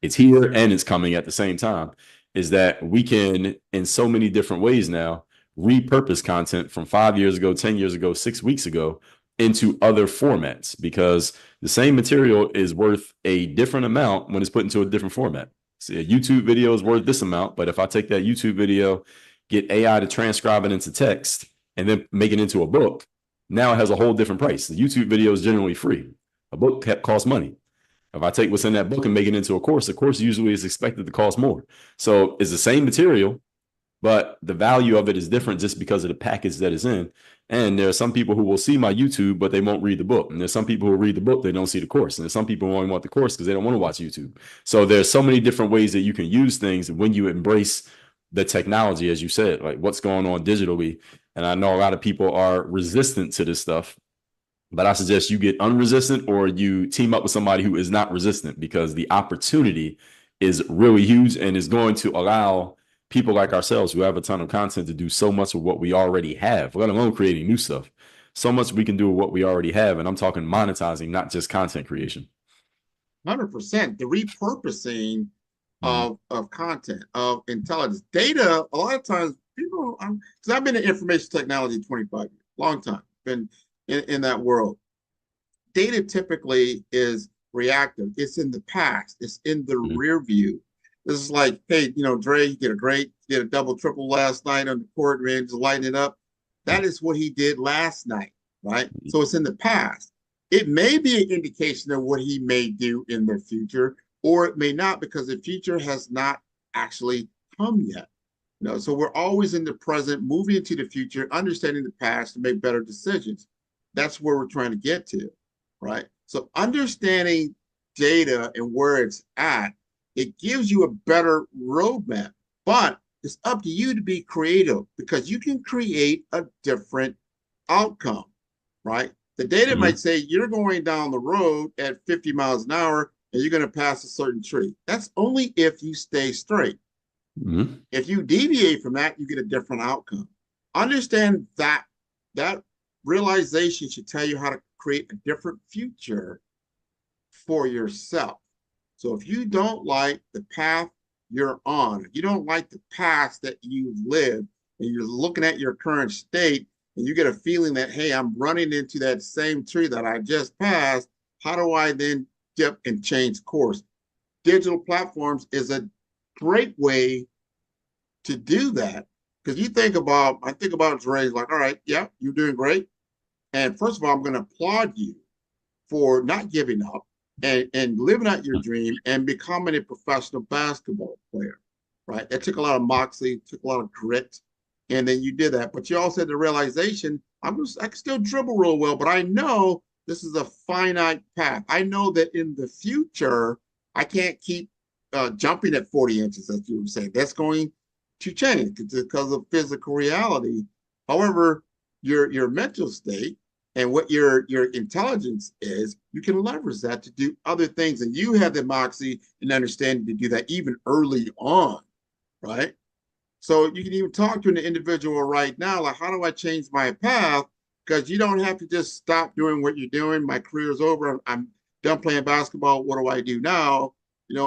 it's here and it's coming at the same time, is that we can, in so many different ways now, repurpose content from 5 years ago, 10 years ago, 6 weeks ago into other formats, because the same material is worth a different amount when it's put into a different format. See, a YouTube video is worth this amount, but if I take that YouTube video, get AI to transcribe it into text, and then make it into a book, now it has a whole different price. The YouTube video is generally free. A book costs money. If I take what's in that book and make it into a course, the course usually is expected to cost more. So it's the same material, but the value of it is different just because of the package that it's in. And there are some people who will see my YouTube, but they won't read the book. And there's some people who read the book, they don't see the course. And there's some people who only want the course because they don't want to watch YouTube. So there's so many different ways that you can use things when you embrace the technology, as you said, like what's going on digitally. And I know a lot of people are resistant to this stuff, but I suggest you get unresistant, or you team up with somebody who is not resistant, because the opportunity is really huge and is going to allow people like ourselves who have a ton of content to do so much of what we already have, let alone creating new stuff. So much we can do with what we already have. And I'm talking monetizing, not just content creation. 100%. The repurposing of content, of intelligence. Data, a lot of times people, because I've been in information technology 25 years, long time, been in that world. Data typically is reactive. It's in the past. It's in the rear view. This is like, hey, Dre, you did a double, triple last night on the court, man, just lighting it up. That is what he did last night, right? So it's in the past. It may be an indication of what he may do in the future, or it may not, because the future has not actually come yet. So we're always in the present, moving into the future, understanding the past to make better decisions. That's where we're trying to get to, right? So understanding data and where it's at, it gives you a better roadmap. But It's up to you to be creative because you can create a different outcome, right? The data might say you're going down the road at 50 miles an hour and you're going to pass a certain tree. That's only if you stay straight. If you deviate from that, you get a different outcome. Understand that realization should tell you how to create a different future for yourself. So if you don't like the path you're on, if you don't like the past that you've lived, and you're looking at your current state, and you get a feeling that, hey, I'm running into that same tree that I just passed, how do I then dip and change course? Digital platforms is a great way to do that. Because I think about Dre, like, all right, yeah, you're doing great. And first of all, I'm going to applaud you for not giving up and living out your dream and becoming a professional basketball player, right? That took a lot of moxie, took a lot of grit, and then you did that. But you also had the realization, I can still dribble real well, but I know this is a finite path. I know that in the future, I can't keep jumping at 40 inches, as you were saying. That's going to change because of physical reality. However, your mental state and what your intelligence is, you can leverage that to do other things. And you have the moxie and understanding to do that even early on, right? So you can even talk to an individual right now, like, how do I change my path? Because you don't have to just stop doing what you're doing. My career's over. I'm done playing basketball. What do I do now?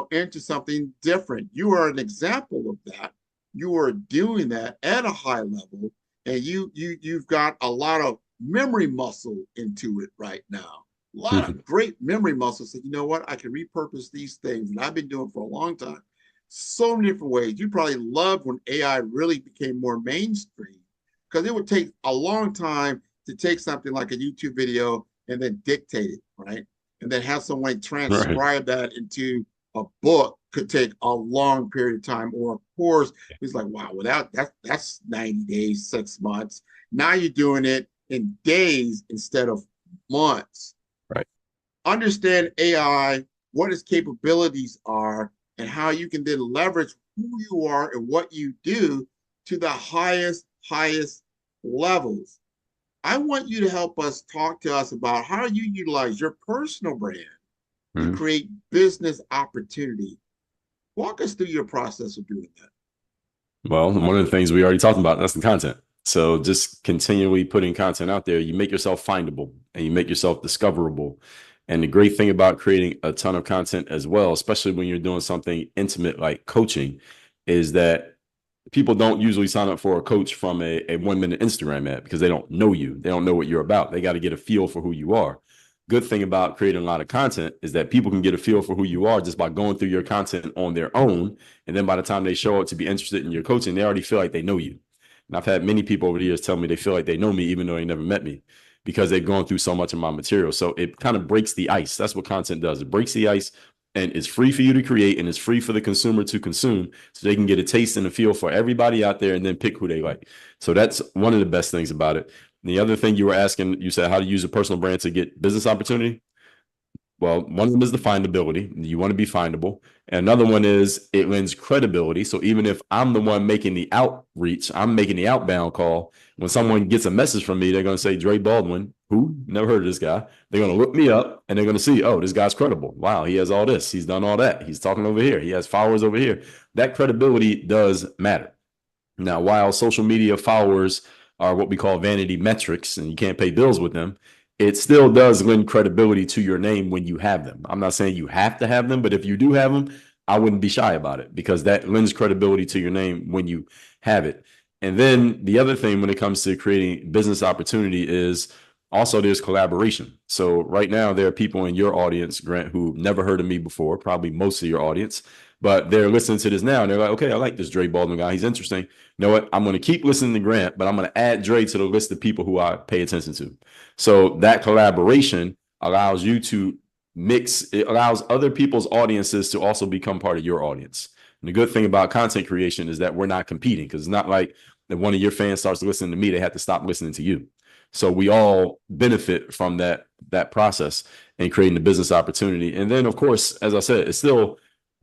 Into something different. You are an example of that. You are doing that at a high level, and you've got a lot of memory muscle into it right now. A lot of great memory muscles. So you know what? I can repurpose these things, and I've been doing for a long time. So many different ways. You probably loved when AI really became more mainstream, because it would take a long time to take something like a YouTube video and then dictate it, right? And then have someone transcribe that into a book could take a long period of time, or a course. It's like, wow, without that's 90 days, 6 months. Now you're doing it in days instead of months. Right. Understand AI, what its capabilities are, and how you can then leverage who you are and what you do to the highest levels. I want you to help us talk to us about how you utilize your personal brand to create business opportunity. Walk us through your process of doing that. Well, one of the things we already talked about, that's the content. So just continually putting content out there, you make yourself findable and you make yourself discoverable. And the great thing about creating a ton of content as well, especially when you're doing something intimate like coaching, is that people don't usually sign up for a coach from a 1-minute Instagram ad because they don't know you. They don't know what you're about. They got to get a feel for who you are. Good thing about creating a lot of content is that people can get a feel for who you are just by going through your content on their own. And then by the time they show up to be interested in your coaching, they already feel like they know you. And I've had many people over the years tell me they feel like they know me, even though they never met me, because they've gone through so much of my material. So it kind of breaks the ice. That's what content does. It breaks the ice, and it's free for you to create, and it's free for the consumer to consume, so they can get a taste and a feel for everybody out there and then pick who they like. So that's one of the best things about it. And the other thing you were asking, you said how to use a personal brand to get business opportunity. Well, one of them is the findability. You want to be findable. And another one is it lends credibility. So even if I'm the one making the outreach, I'm making the outbound call, when someone gets a message from me, they're going to say, Dre Baldwin, who? Never heard of this guy. They're going to look me up and they're going to see, oh, this guy's credible. Wow, he has all this. He's done all that. He's talking over here. He has followers over here. That credibility does matter. Now, while social media followers are what we call vanity metrics and you can't pay bills with them, it still does lend credibility to your name when you have them. I'm not saying you have to have them, but if you do have them, I wouldn't be shy about it, because that lends credibility to your name when you have it. And then the other thing when it comes to creating business opportunity is also there's collaboration. So right now there are people in your audience, Grant, who never heard of me before, probably most of your audience, but they're listening to this now and they're like, okay, I like this Dre Baldwin guy. He's interesting. You know what? I'm going to keep listening to Grant, but I'm going to add Dre to the list of people who I pay attention to. So that collaboration allows you to mix, it allows other people's audiences to also become part of your audience. And the good thing about content creation is that we're not competing, because it's not like if one of your fans starts listening to me, they have to stop listening to you. So we all benefit from that process and creating the business opportunity. And then, of course, as I said, we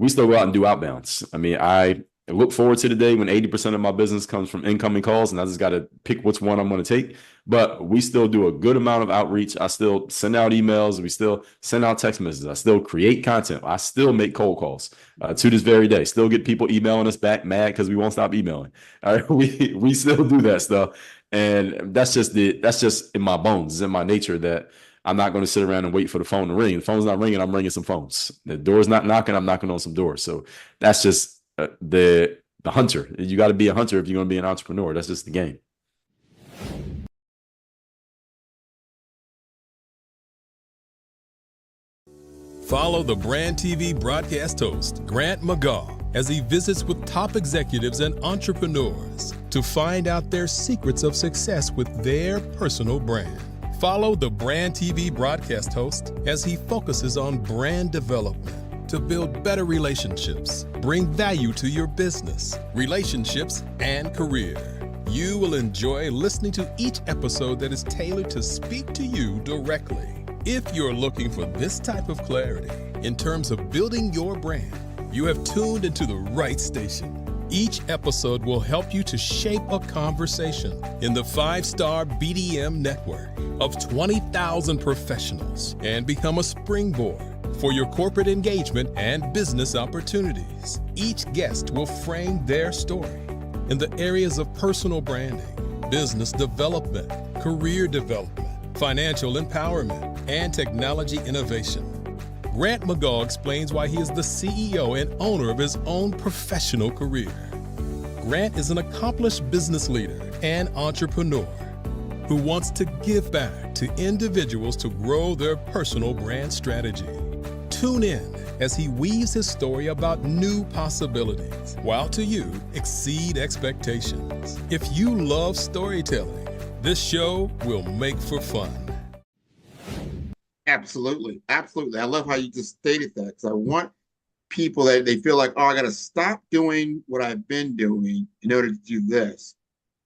still go out and do outbounds. I mean, I look forward to the day when 80% of my business comes from incoming calls, and I just got to pick which one I'm going to take. But we still do a good amount of outreach. I still send out emails. We still send out text messages. I still create content. I still make cold calls to this very day. Still get people emailing us back mad because we won't stop emailing. All right, we still do that stuff, and that's just in my bones. It's in my nature that I'm not going to sit around and wait for the phone to ring. The phone's not ringing, I'm ringing some phones. The door's not knocking, I'm knocking on some doors. So that's just the hunter. You got to be a hunter if you're going to be an entrepreneur. That's just the game. Follow the Brand TV broadcast host, Grant McGaw, as he visits with top executives and entrepreneurs to find out their secrets of success with their personal brand. Follow the Brand TV broadcast host as he focuses on brand development to build better relationships, bring value to your business, relationships, and career. You will enjoy listening to each episode that is tailored to speak to you directly. If you're looking for this type of clarity in terms of building your brand, you have tuned into the right station. Each episode will help you to shape a conversation in the 5-Star BDM network of 20,000 professionals and become a springboard for your corporate engagement and business opportunities. Each guest will frame their story in the areas of personal branding, business development, career development, financial empowerment, and technology innovation. Grant McGaw explains why he is the CEO and owner of his own professional career. Grant is an accomplished business leader and entrepreneur who wants to give back to individuals to grow their personal brand strategy. Tune in as he weaves his story about new possibilities, while to you exceed expectations. If you love storytelling, this show will make for fun. Absolutely. Absolutely. I love how you just stated that, because I want people that they feel like, oh, I got to stop doing what I've been doing in order to do this.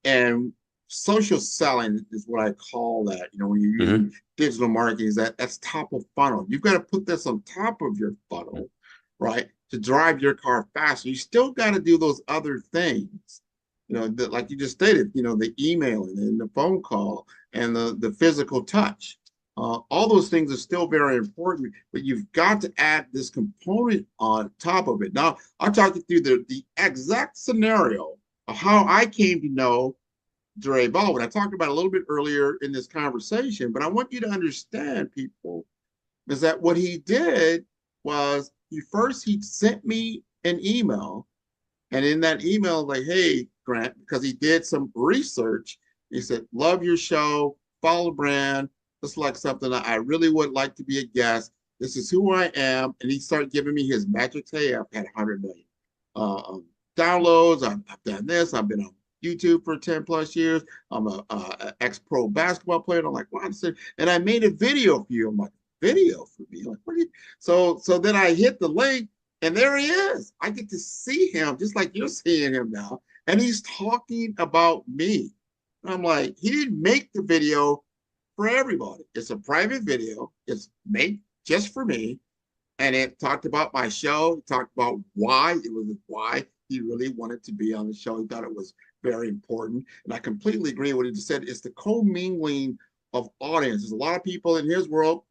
And social selling is what I call that. You know, when you're using digital marketing, that's top of funnel. You've got to put this on top of your funnel, right, to drive your car faster. You still got to do those other things, you know, like you just stated, you know, the emailing and the phone call and the physical touch. All those things are still very important, but you've got to add this component on top of it. Now, I'll talk you through the exact scenario of how I came to know Dre Baldwin. I talked about it a little bit earlier in this conversation, but I want you to understand, people, is that what he did was he sent me an email, and in that email, like, hey, Grant, because he did some research, he said, love your show, follow the brand. It's like something that I really would like to be a guest. This is who I am. And he started giving me his metrics. Hey, I've had 100 million downloads. I've done this. I've been on YouTube for 10 plus years. I'm a ex-pro basketball player. And I'm like, wow. And I made a video for you. I'm like, video for me? Like, what are you? So then I hit the link, and there he is. I get to see him just like you're seeing him now. And he's talking about me. And I'm like, he didn't make the video for everybody. It's a private video. It's made just for me. And it talked about my show. It talked about why he really wanted to be on the show. He thought it was very important. And I completely agree with what he just said. It's the commingling of audiences. A lot of people in his world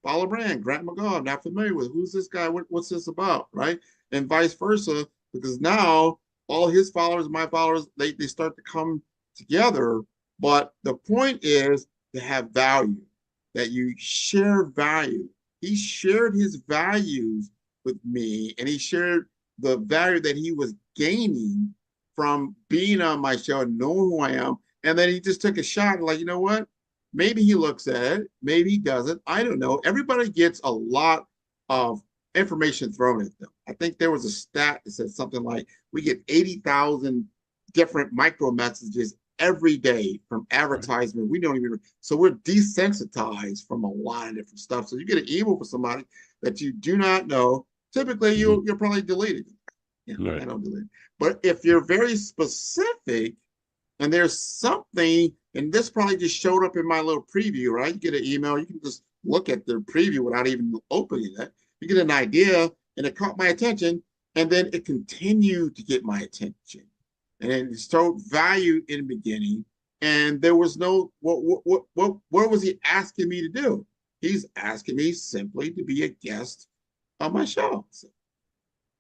follow brand. Grant McGaw, I'm not familiar with. Who's this guy? What's this about? Right? And vice versa, because now all his followers, my followers, they start to come together. But the point is, to have value, that you share value. He shared his values with me, and he shared the value that he was gaining from being on my show and knowing who I am. And then he just took a shot, like, you know what? Maybe he looks at it, maybe he doesn't. I don't know. Everybody gets a lot of information thrown at them. I think there was a stat that said something like we get 80,000 different micro messages every day from advertisement. We don't even, so we're desensitized from a lot of different stuff. So you get an email from somebody that you do not know. Typically, you'll probably delete it. Yeah, right. I don't delete it. But if you're very specific, and there's something, and this probably just showed up in my little preview, right? You get an email, you can just look at the preview without even opening it. You get an idea, and it caught my attention. And then it continued to get my attention. And it showed value in the beginning. And there was no, what was he asking me to do? He's asking me simply to be a guest on my show. So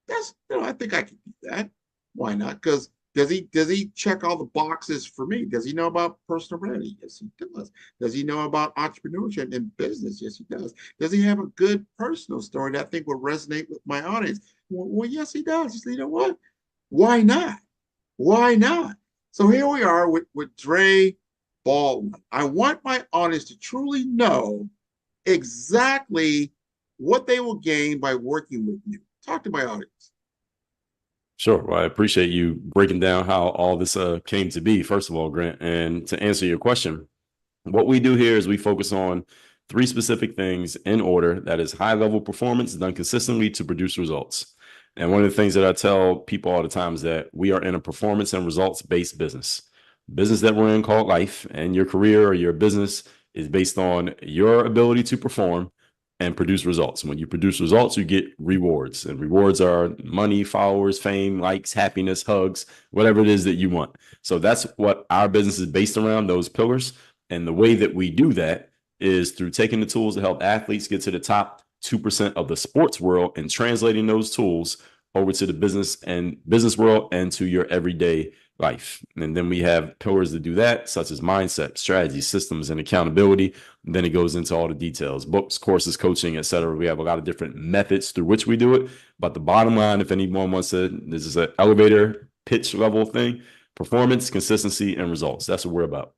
that's, I think I can do that. Why not? Because does he check all the boxes for me? Does he know about personal branding? Yes, he does. Does he know about entrepreneurship and business? Yes, he does. Does he have a good personal story that I think will resonate with my audience? Well, yes, he does. He said, you know what? Why not? Why not? So here we are with Dre Baldwin. I want my audience to truly know exactly what they will gain by working with you. Talk to my audience. Sure. Well, I appreciate you breaking down how all this came to be, first of all, Grant. And to answer your question, what we do here is we focus on 3 specific things in order. That is high level performance done consistently to produce results. And one of the things that I tell people all the time is that we are in a performance and results based business. Business that we're in called life, and your career or your business is based on your ability to perform and produce results. When you produce results, you get rewards, and rewards are money, followers, fame, likes, happiness, hugs, whatever it is that you want. So that's what our business is based around, those pillars. And the way that we do that is through taking the tools to help athletes get to the top 2% of the sports world and translating those tools over to the business world and to your everyday life. And then we have pillars to do that, such as mindset, strategy, systems, and accountability. And then it goes into all the details, books, courses, coaching, etc. We have a lot of different methods through which we do it. But the bottom line, if anyone wants to, this is an elevator pitch level thing: performance, consistency, and results. That's what we're about.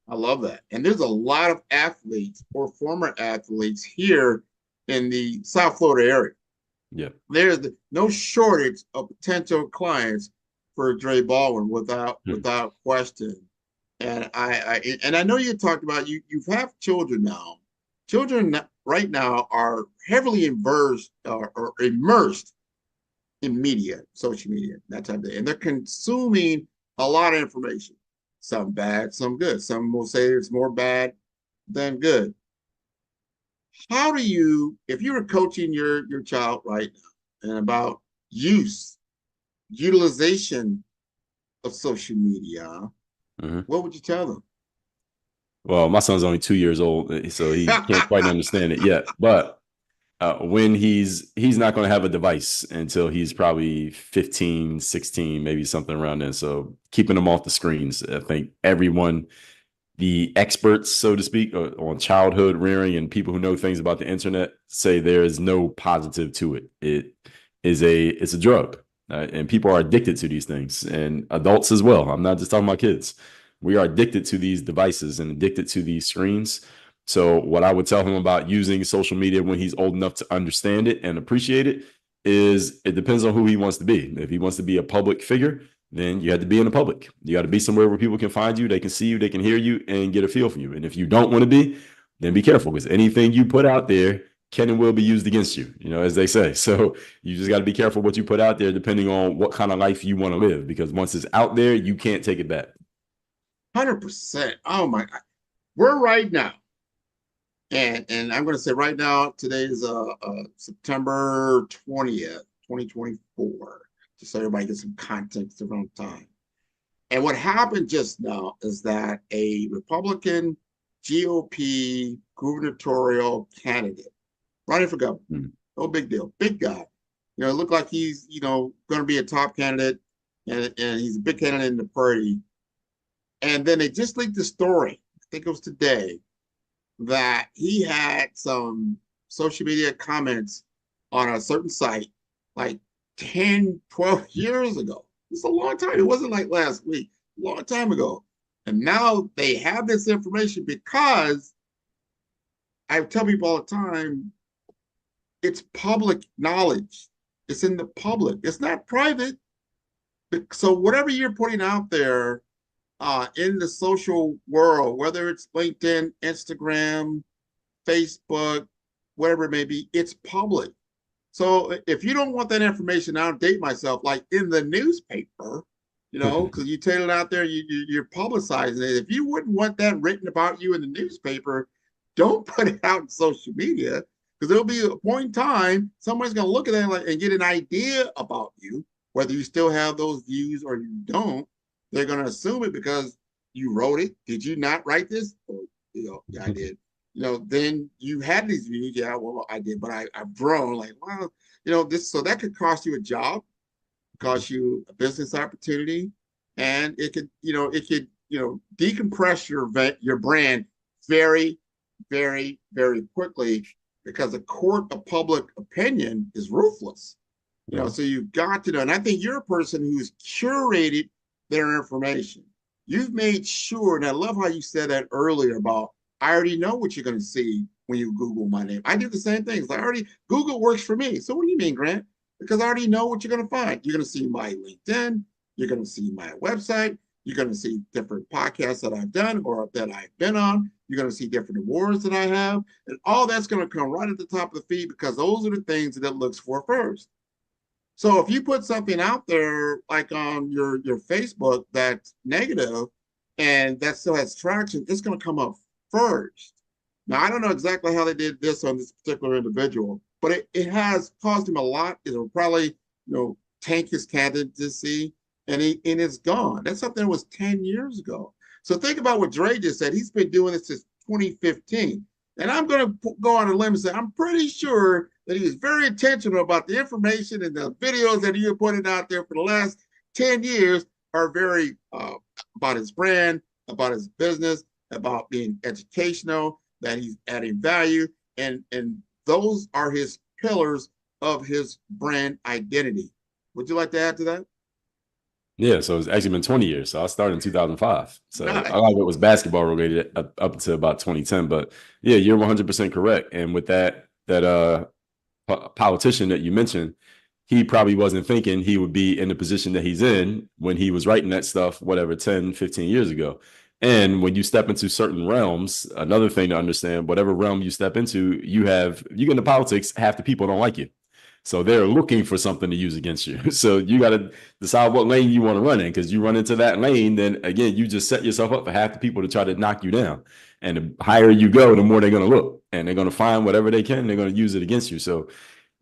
I love that. And there's a lot of athletes or former athletes here in the South Florida area. Yeah. There's no shortage of potential clients for Dre Baldwin without question. And I know you talked about you have children now. Children right now are heavily immersed in media, social media, that type of thing. And they're consuming a lot of information. Some bad, some good. Some will say it's more bad than good. How do you, if you were coaching your child right now and about utilization of social media, what would you tell them? Well, my son's only 2 years old, so he can't quite understand it yet. But when he's not going to have a device until he's probably 15, 16, maybe something around then. So keeping him off the screens. I think everyone, the experts, so to speak, on childhood rearing and people who know things about the internet say there is no positive to it. It's a drug, and people are addicted to these things, and adults as well. I'm not just talking about kids. We are addicted to these devices and addicted to these screens. So what I would tell him about using social media when he's old enough to understand it and appreciate it is it depends on who he wants to be. If he wants to be a public figure, then you have to be in the public. You got to be somewhere where people can find you, they can see you, they can hear you, and get a feel for you. And if you don't want to be, then be careful, because anything you put out there can and will be used against you, as they say. So you just got to be careful what you put out there, depending on what kind of life you want to live, because once it's out there, you can't take it back. 100%. Oh my God. We're right now. And I'm going to say right now, today is September 20th, 2024, just so everybody gets some context around time. And what happened just now is that a Republican GOP gubernatorial candidate running for governor, no big deal, big guy. It looked like he's, going to be a top candidate, and he's a big candidate in the party. And then they just leaked the story, I think it was today, that he had some social media comments on a certain site like 10, 12 years ago. It's a long time. It wasn't like last week, a long time ago. And now they have this information because I tell people all the time, it's public knowledge. It's in the public. It's not private. So whatever you're putting out there in the social world, whether it's LinkedIn, Instagram, Facebook, whatever it may be, it's public. So if you don't want that information, I'll date myself, like in the newspaper, because you tell it out there, you're publicizing it. If you wouldn't want that written about you in the newspaper, don't put it out in social media, Because there'll be a point in time, somebody's going to look at that and get an idea about you, whether you still have those views or you don't. They're going to assume it because you wrote it. Did you not write this? Or, yeah, I did. Then you had these views. Yeah, well, I did, but I've grown. Like, well, so that could cost you a job, cost you a business opportunity, and it could decompress your brand very, very, very quickly, because a court of public opinion is ruthless. So you've got to know, and I think you're a person who's curated their information. You've made sure, and I love how you said that earlier about, I already know what you're going to see when you Google my name. I do the same things. Google works for me. So what do you mean, Grant? Because I already know what you're going to find. You're going to see my LinkedIn. You're going to see my website. You're going to see different podcasts that I've done or that I've been on. You're going to see different awards that I have. And all that's going to come right at the top of the feed, because those are the things that it looks for first. So if you put something out there like on your Facebook that's negative and that still has traction, it's going to come up first. Now, I don't know exactly how they did this on this particular individual, but it has caused him a lot. It'll probably, tank his candidacy, and it's gone. That's something that was 10 years ago. So think about what Dre just said. He's been doing this since 2015. And I'm going to go on a limb and say, I'm pretty sure that he was very intentional about the information, and the videos that he was putting out there for the last 10 years are very about his brand, about his business, about being educational, that he's adding value. And those are his pillars of his brand identity. Would you like to add to that? Yeah, so it's actually been 20 years. So I started in 2005. So a lot of it was basketball related up until about 2010. But yeah, you're 100% correct. And with that politician that you mentioned, he probably wasn't thinking he would be in the position that he's in when he was writing that stuff, 10, 15 years ago. And when you step into certain realms, another thing to understand, whatever realm you step into, you get into politics, half the people don't like you. So they're looking for something to use against you. So you got to decide what lane you want to run in, because you run into that lane, then again, you just set yourself up for half the people to try to knock you down. And the higher you go, the more they're going to look, and they're going to find whatever they can. They're going to use it against you. So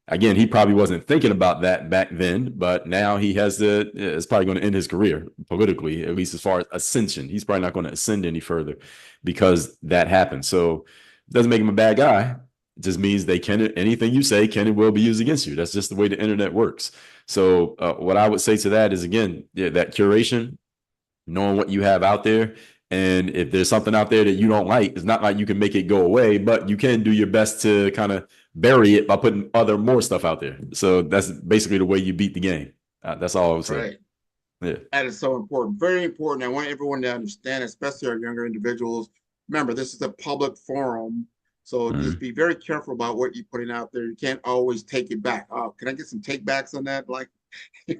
again, he probably wasn't thinking about that back then, but now it's probably going to end his career politically, at least as far as ascension. He's probably not going to ascend any further because that happened. So it doesn't make him a bad guy. It just means anything you say can and will be used against you. That's just the way the internet works. So what I would say to that is, again, that curation, knowing what you have out there. And if there's something out there that you don't like, it's not like you can make it go away, but you can do your best to kind of bury it by putting more stuff out there. So that's basically the way you beat the game. That's all I would say. Right. Yeah. That is so important. Very important. I want everyone to understand, especially our younger individuals. Remember, this is a public forum. So just be very careful about what you're putting out there. You can't always take it back. Oh, can I get some take backs on that? Like, you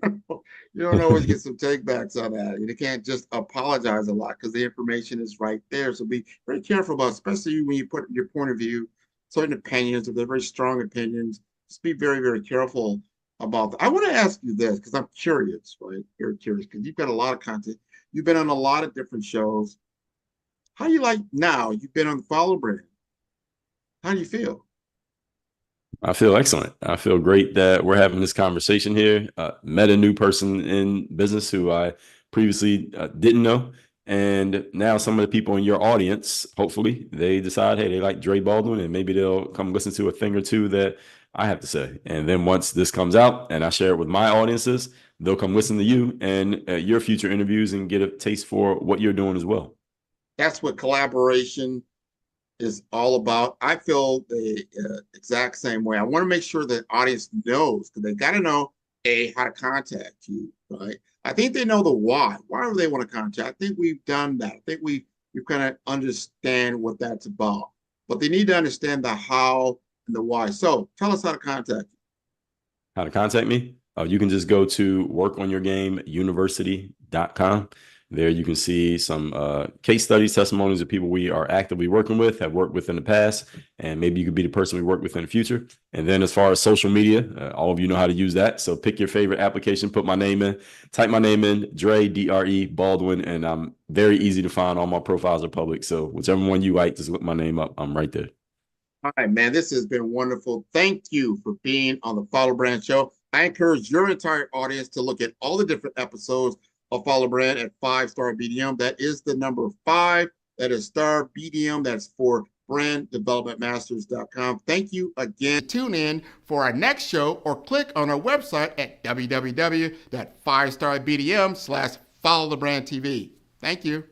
don't always get some take backs on that. You can't just apologize a lot because the information is right there. So be very careful about, especially when you put your point of view, certain opinions, if they're very strong opinions, just be very, very careful about that. I want to ask you this because I'm curious, right? Very curious, because you've got a lot of content. You've been on a lot of different shows. How do you like now? You've been on the Follow brand. How do you feel? I feel excellent. I feel great that we're having this conversation here. Met a new person in business who I previously didn't know. And now some of the people in your audience, hopefully, they decide, hey, they like Dre Baldwin, and maybe they'll come listen to a thing or two that I have to say. And then once this comes out and I share it with my audiences, they'll come listen to you and your future interviews and get a taste for what you're doing as well. That's what collaboration is all about. I feel the exact same way. I want to make sure the audience knows, because they got to know, how to contact you, right? I think they know the why. Why do they want to contact? I think we've done that. I think we've kind of understand what that's about. But they need to understand the how and the why. So tell us how to contact you. How to contact me? You can just go to workonyourgameuniversity.com. There you can see some case studies, testimonies of people we are actively working with, have worked with in the past, and maybe you could be the person we work with in the future. And then as far as social media, all of you know how to use that. So pick your favorite application, put my name in, type my name in, Dre, D-R-E, Baldwin, and I'm very easy to find. All my profiles are public. So whichever one you like, just look my name up. I'm right there. All right, man, this has been wonderful. Thank you for being on the Follow Brand Show. I encourage your entire audience to look at all the different episodes of Follow Brand at 5-Star BDM. That is the number 5. That is star BDM. That's for branddevelopmentmasters.com. Thank you again. Tune in for our next show or click on our website at www.5starbdm/followthebrandtv. Thank you.